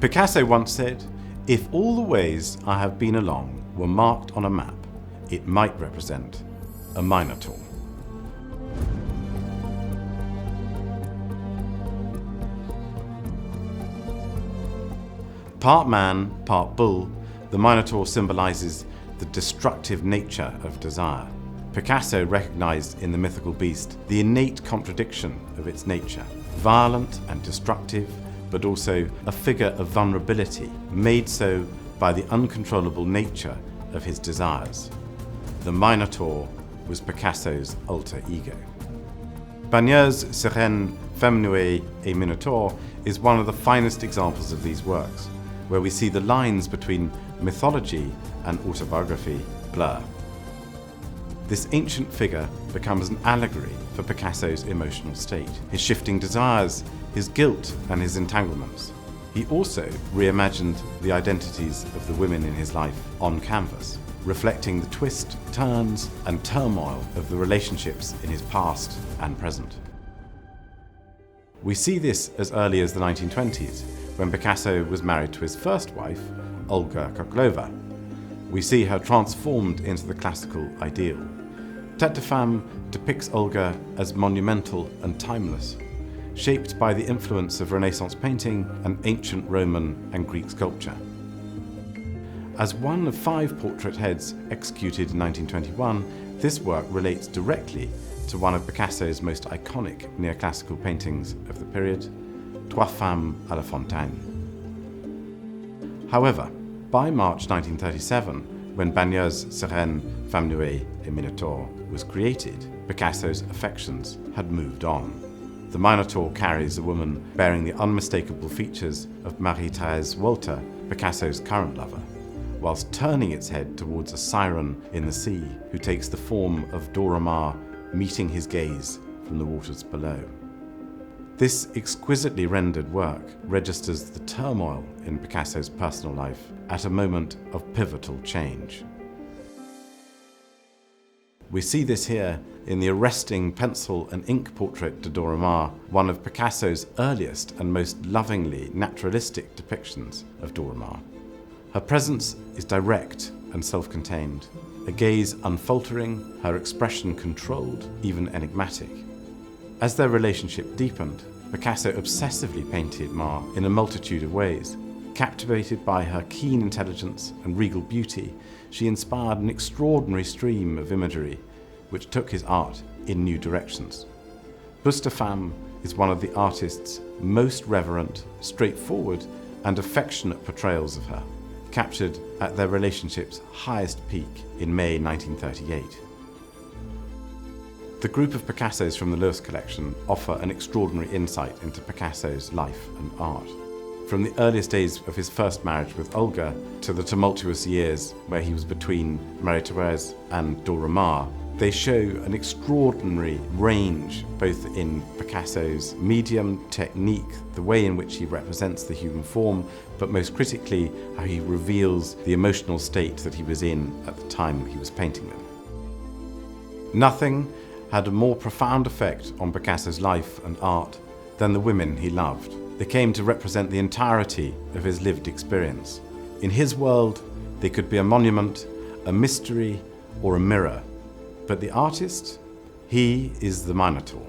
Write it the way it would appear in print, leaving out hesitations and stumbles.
Picasso once said, "If all the ways I have been along were marked on a map, it might represent a Minotaur." Part man, part bull, the Minotaur symbolizes the destructive nature of desire. Picasso recognized in the mythical beast the innate contradiction of its nature, violent and destructive, but also a figure of vulnerability, made so by the uncontrollable nature of his desires. The Minotaur was Picasso's alter ego. Bagnéres's Serenity, et Minotaur is one of the finest examples of these works, where we see the lines between mythology and autobiography blur. This ancient figure becomes an allegory for Picasso's emotional state, his shifting desires, his guilt and his entanglements. He also reimagined the identities of the women in his life on canvas, reflecting the twists, turns and turmoil of the relationships in his past and present. We see this as early as the 1920s, when Picasso was married to his first wife, Olga Khokhlova. We see her transformed into the classical ideal. Tête de Femme depicts Olga as monumental and timeless, shaped by the influence of Renaissance painting and ancient Roman and Greek sculpture. As one of 5 portrait heads executed in 1921, this work relates directly to one of Picasso's most iconic neoclassical paintings of the period, Trois femmes à la fontaine. However, by March 1937, when Bagnéres's Serenity, et Minotaur was created, Picasso's affections had moved on. The Minotaur carries a woman bearing the unmistakable features of Marie-Thérèse Walter, Picasso's current lover, whilst turning its head towards a siren in the sea who takes the form of Dora Maar, meeting his gaze from the waters below. This exquisitely rendered work registers the turmoil in Picasso's personal life at a moment of pivotal change. We see this here in the arresting pencil and ink portrait de Dora Maar, one of Picasso's earliest and most lovingly naturalistic depictions of Dora Maar. Her presence is direct and self-contained, a gaze unfaltering, her expression controlled, even enigmatic. As their relationship deepened, Picasso obsessively painted Maar in a multitude of ways. Captivated by her keen intelligence and regal beauty, she inspired an extraordinary stream of imagery which took his art in new directions. Buste Femme is one of the artist's most reverent, straightforward and affectionate portrayals of her, captured at their relationship's highest peak in May 1938. The group of Picassos from the Lewis collection offer an extraordinary insight into Picasso's life and art. From the earliest days of his first marriage with Olga to the tumultuous years where he was between Marie-Thérèse and Dora Maar, they show an extraordinary range both in Picasso's medium, technique, the way in which he represents the human form, but most critically how he reveals the emotional state that he was in at the time he was painting them. Nothing had a more profound effect on Picasso's life and art than the women he loved. They came to represent the entirety of his lived experience. In his world, they could be a monument, a mystery, or a mirror. But the artist, he is the Minotaur.